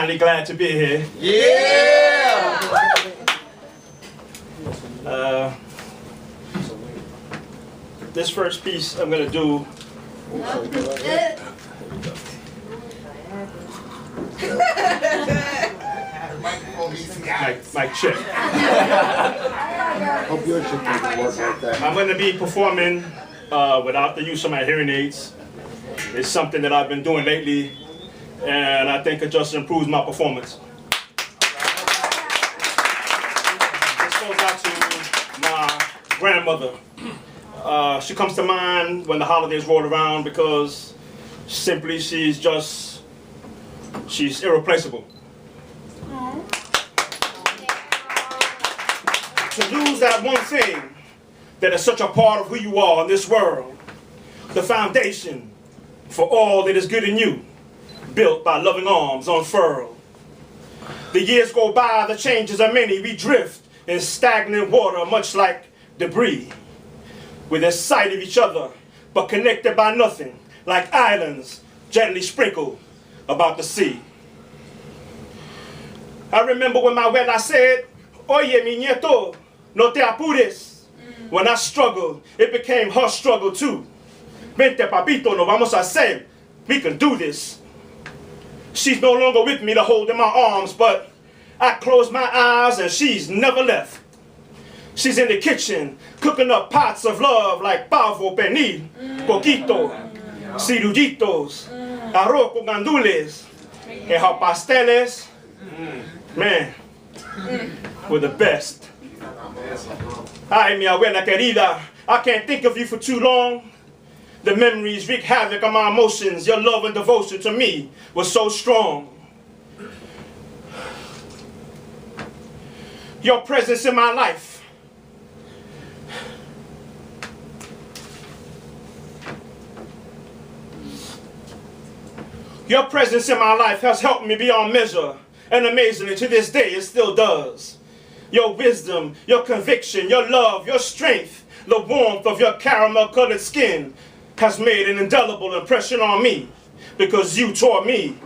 finally glad to be here. Yeah! This first piece I'm going to do. Mic check. Hope yours should work like that. I'm going to be performing without the use of my hearing aids. It's something that I've been doing lately, and I think it just improves my performance. This goes out to my grandmother. She comes to mind when the holidays roll around because simply she's irreplaceable. To lose that one thing that is such a part of who you are in this world, the foundation for all that is good in you, built by loving arms unfurled. The years go by, the changes are many, we drift in stagnant water much like debris. With the sight of each other, but connected by nothing, like islands gently sprinkled about the sea. I remember when my abuela said, "Oye, mi nieto, no te apures." When I struggled, it became her struggle too. Vente, papito, no vamos a hacer. We can do this. She's no longer with me to hold in my arms, but I close my eyes and she's never left. She's in the kitchen, cooking up pots of love like pavo, pernil, coquito, cirujitos, arroz con gandules, and her pasteles, man, were the best. Ay, mi abuela querida, I can't think of you for too long. The memories wreak havoc on my emotions. Your love and devotion to me was so strong. Your presence in my life. Your presence in my life has helped me beyond measure, and amazingly to this day it still does. Your wisdom, your conviction, your love, your strength, the warmth of your caramel-colored skin has made an indelible impression on me because you taught me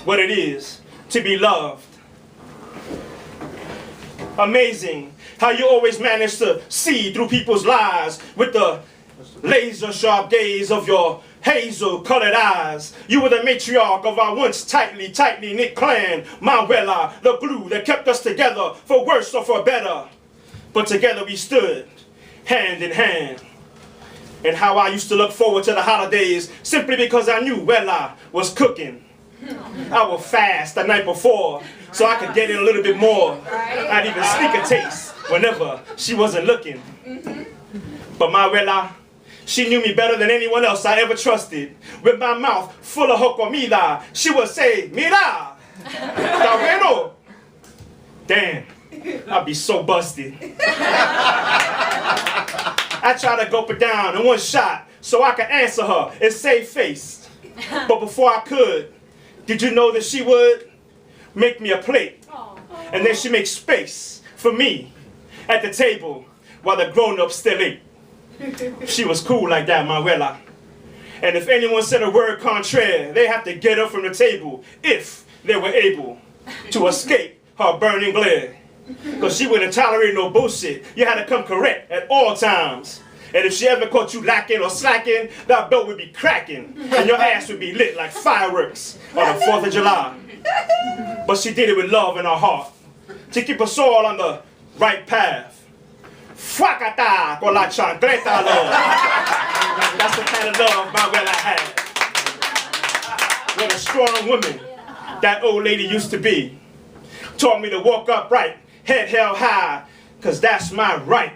what it is to be loved. Amazing how you always manage to see through people's lives with the laser-sharp gaze of your hazel-colored eyes. You were the matriarch of our once tightly knit clan, my abuela, the glue that kept us together for worse or for better. But together we stood, hand in hand. And how I used to look forward to the holidays simply because I knew Abuela was cooking. I would fast the night before so I could get in a little bit more. I'd even sneak a taste whenever she wasn't looking. But my abuela, she knew me better than anyone else I ever trusted. With my mouth full of her comida, she would say, "Mira, está bueno." Damn, I'd be so busted. I tried to gulp it down in one shot so I could answer her and save face. But before I could, did you know that she would make me a plate? And then she'd make space for me at the table while the grown-ups still ate. She was cool like that, my abuela. And if anyone said a word contraire, they have to get up from the table if they were able to escape her burning glare. Because she wouldn't tolerate no bullshit. You had to come correct at all times. And if she ever caught you lacking or slacking, that belt would be cracking. And your ass would be lit like fireworks on the 4th of July. But she did it with love in her heart, to keep us all on the right path. Fuacata con la chancleta love. That's the kind of love my abuela had. What a strong woman that old lady used to be. Taught me to walk upright, head held high, because that's my right.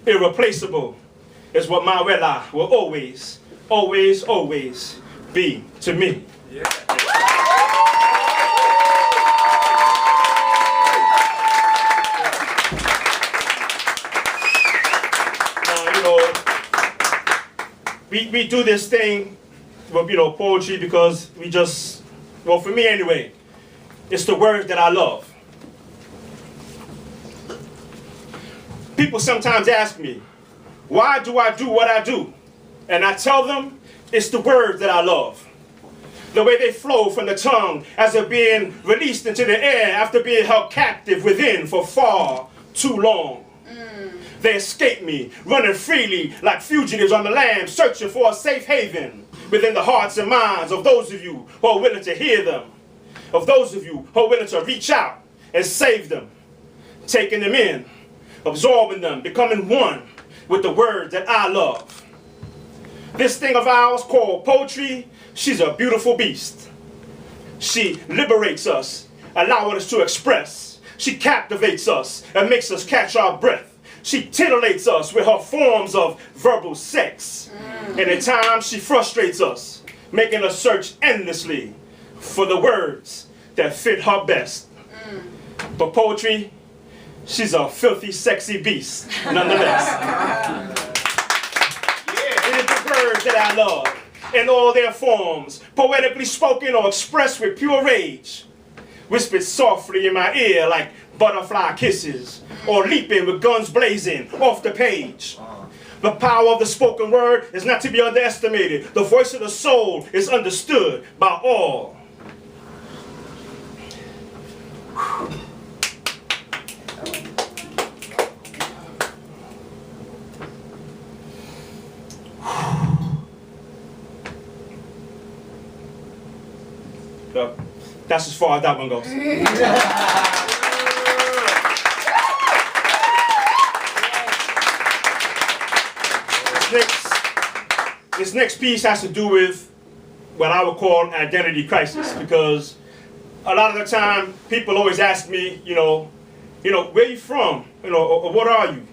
Irreplaceable is what my abuela will always, always, always be to me. Yeah. We do this thing with, poetry because we just, well, for me anyway, it's the words that I love. People sometimes ask me, why do I do what I do? And I tell them, it's the words that I love. The way they flow from the tongue as if being released into the air after being held captive within for far too long. They escape me, running freely like fugitives on the land, searching for a safe haven within the hearts and minds of those of you who are willing to hear them, of those of you who are willing to reach out and save them, taking them in, absorbing them, becoming one with the words that I love. This thing of ours called poetry, she's a beautiful beast. She liberates us, allowing us to express. She captivates us and makes us catch our breath. She titillates us with her forms of verbal sex. And at times she frustrates us, making us search endlessly for the words that fit her best. But poetry, she's a filthy, sexy beast, nonetheless. It is the words that I love, in all their forms, poetically spoken or expressed with pure rage, whispered softly in my ear like butterfly kisses, or leaping with guns blazing off the page. The power of the spoken word is not to be underestimated. The voice of the soul is understood by all. That's as far as that one goes. This next piece has to do with what I would call an identity crisis, because a lot of the time people always ask me, where you from, or what are you?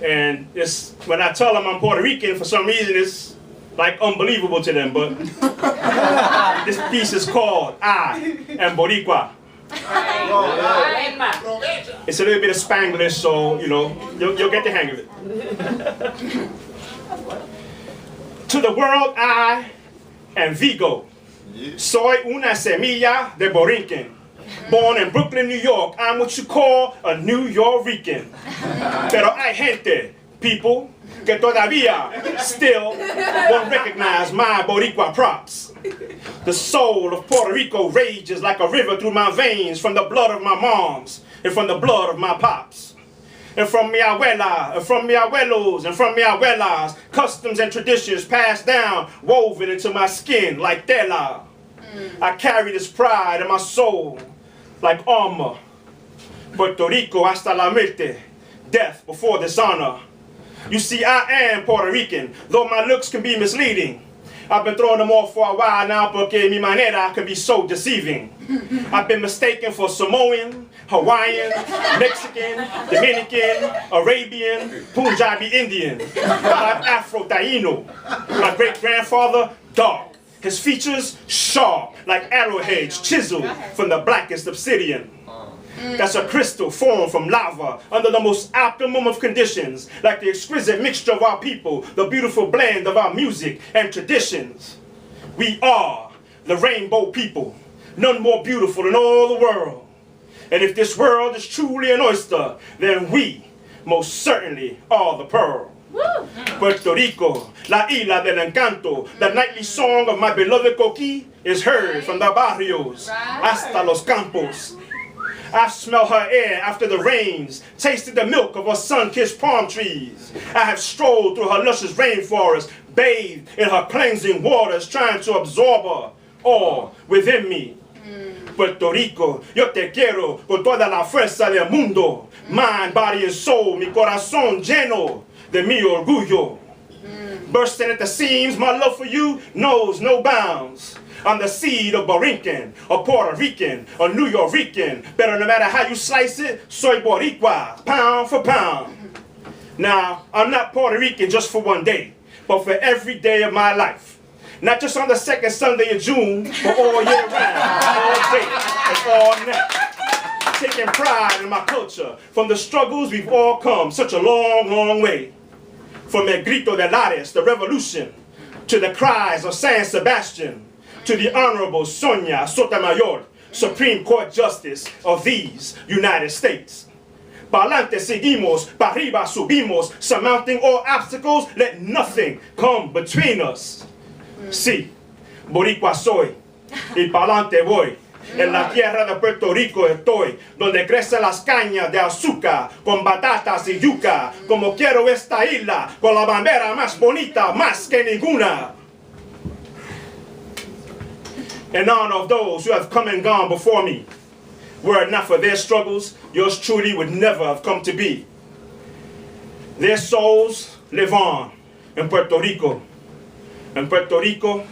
And it's when I tell them I'm Puerto Rican, for some reason it's like unbelievable to them. But this piece is called I Am Boricua. It's a little bit of Spanglish, so you'll get the hang of it. To the world, I am Vigo. Soy una semilla de Borinquen. Born in Brooklyn, New York, I'm what you call a New Yorican. Pero hay gente, people, que todavía still won't recognize my Boricua props. The soul of Puerto Rico rages like a river through my veins from the blood of my moms and from the blood of my pops. And from mi abuela, and from mi abuelos, and from mi abuelas, customs and traditions passed down, woven into my skin like tela. I carry this pride in my soul like armor. Puerto Rico hasta la muerte, death before dishonor. You see, I am Puerto Rican, though my looks can be misleading. I've been throwing them off for a while now porque mi manera can be so deceiving. I've been mistaken for Samoan, Hawaiian, Mexican, Dominican, Arabian, Punjabi Indian. But I'm Afro-Taino. My great-grandfather, dark. His features, sharp, like arrowheads chiseled from the blackest obsidian. That's a crystal formed from lava under the most optimum of conditions, like the exquisite mixture of our people, the beautiful blend of our music and traditions. We are the rainbow people, none more beautiful in all the world. And if this world is truly an oyster, then we most certainly are the pearl. Puerto Rico, la isla del encanto, the nightly song of my beloved coqui is heard from the barrios hasta los campos. I've smelled her air after the rains, tasted the milk of her sun-kissed palm trees. I have strolled through her luscious rainforest, bathed in her cleansing waters, trying to absorb her all within me. Puerto Rico, yo te quiero con toda la fuerza del mundo. Mind, body, and soul, mi corazón lleno de mi orgullo. Bursting at the seams, my love for you knows no bounds. I'm the seed of Borinquen, a Puerto Rican, a New Yorican. But no matter how you slice it, soy Boricua, pound for pound. Now, I'm not Puerto Rican just for one day, but for every day of my life. Not just on the second Sunday of June, but all year round, all day, and all night. Taking pride in my culture, from the struggles we've all come such a long, long way. From El Grito de Lares, the revolution, to the cries of San Sebastian, to the Honorable Sonia Sotomayor, Supreme Court Justice of these United States. Pa'lante seguimos, pa' arriba subimos, surmounting all obstacles, let nothing come between us. Sí, Boricua soy, y pa'lante voy. En la tierra de Puerto Rico estoy, donde crecen las cañas de azúcar, con batatas y yuca, como quiero esta isla, con la bandera más bonita, más que ninguna. In honor of those who have come and gone before me, were it not for their struggles, yours truly would never have come to be. Their souls live on in Puerto Rico. In Puerto Rico,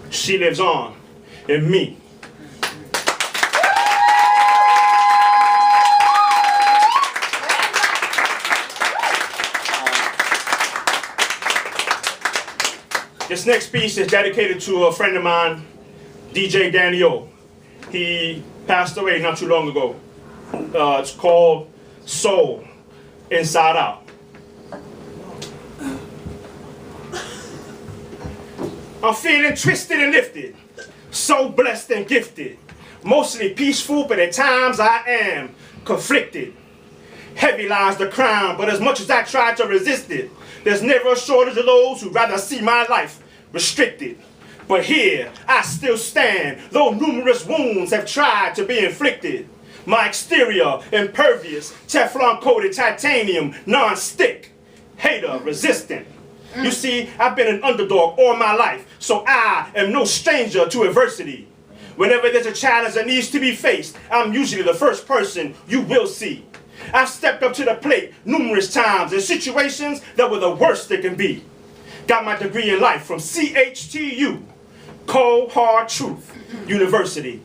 she lives on in me. This next piece is dedicated to a friend of mine, DJ Daniel. He passed away not too long ago. It's called Soul, Inside Out. I'm feeling twisted and lifted, so blessed and gifted. Mostly peaceful, but at times I am conflicted. Heavy lies the crown, but as much as I try to resist it, there's never a shortage of those who'd rather see my life restricted. But here I still stand, though numerous wounds have tried to be inflicted. My exterior impervious, Teflon-coated titanium, non-stick, hater resistant. You see, I've been an underdog all my life, so I am no stranger to adversity. Whenever there's a challenge that needs to be faced, I'm usually the first person you will see. I've stepped up to the plate numerous times in situations that were the worst they can be. Got my degree in life from CHTU, Cold Hard Truth University.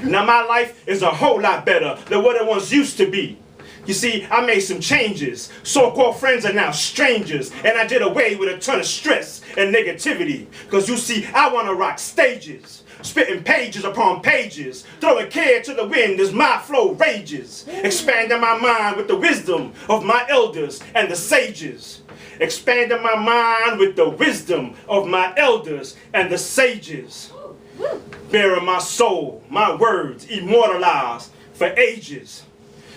Now my life is a whole lot better than what it once used to be. You see, I made some changes. So-called friends are now strangers, and I did away with a ton of stress and negativity. Cause you see, I wanna rock stages, spitting pages upon pages, throwing care to the wind as my flow rages, expanding my mind with the wisdom of my elders and the sages. Expanding my mind with the wisdom of my elders and the sages. Bearing my soul, my words immortalized for ages.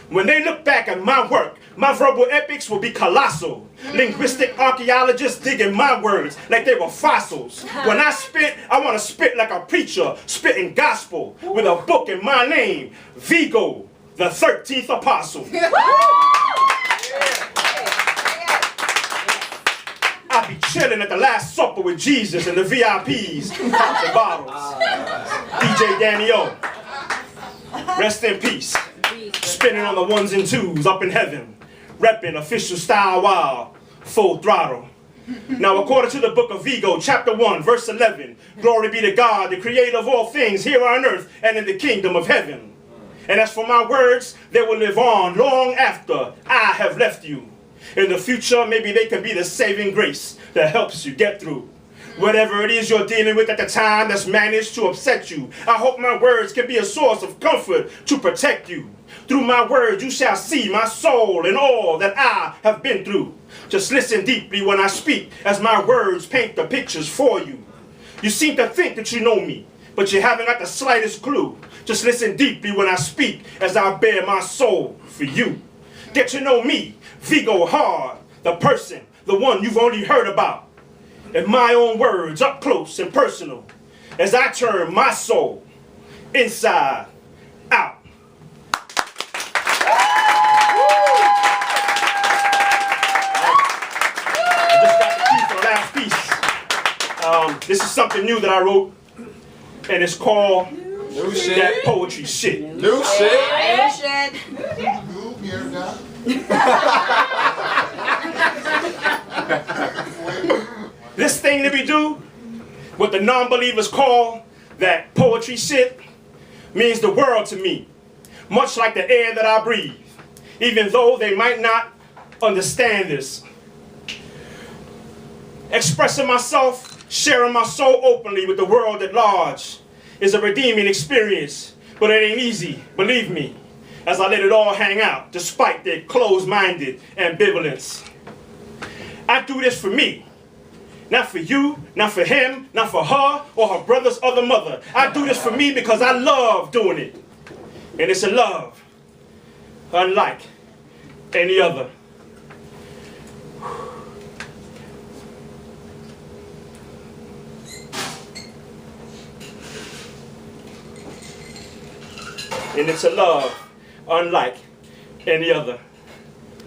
When they look back at my work, my verbal epics will be colossal. Linguistic archaeologists digging my words like they were fossils. When I spit, I want to spit like a preacher, spitting gospel with a book in my name, Vigo, the 13th apostle. I'll be chilling at the Last Supper with Jesus and the VIPs, the bottles. DJ Daniel, rest in peace. Spinning on the ones and twos up in heaven, repping official style wild, full throttle. Now according to the book of Vigo, chapter 1, verse 11, glory be to God, the creator of all things here on earth and in the kingdom of heaven. And as for my words, they will live on long after I have left you. In the future, maybe they can be the saving grace that helps you get through whatever it is you're dealing with at the time that's managed to upset you. I hope my words can be a source of comfort to protect you. Through my words, you shall see my soul and all that I have been through. Just listen deeply when I speak, as my words paint the pictures for you. You seem to think that you know me, but you haven't got the slightest clue. Just listen deeply when I speak, as I bare my soul for you. Get to know me, Vigo Hard, the person, the one you've only heard about. In my own words, up close and personal, as I turn my soul inside out. I just got the key for the last piece. This is something new that I wrote, and it's called New shit. That Poetry Shit. New shit. New shit. This thing that we do, what the non-believers call that poetry shit, means the world to me, much like the air that I breathe, even though they might not understand this. Expressing myself, sharing my soul openly with the world at large is a redeeming experience, but it ain't easy, believe me, as I let it all hang out, despite their closed-minded ambivalence. I do this for me. Not for you, not for him, not for her or her brother's other mother. I do this for me because I love doing it. And it's a love unlike any other. and it's a love unlike any other.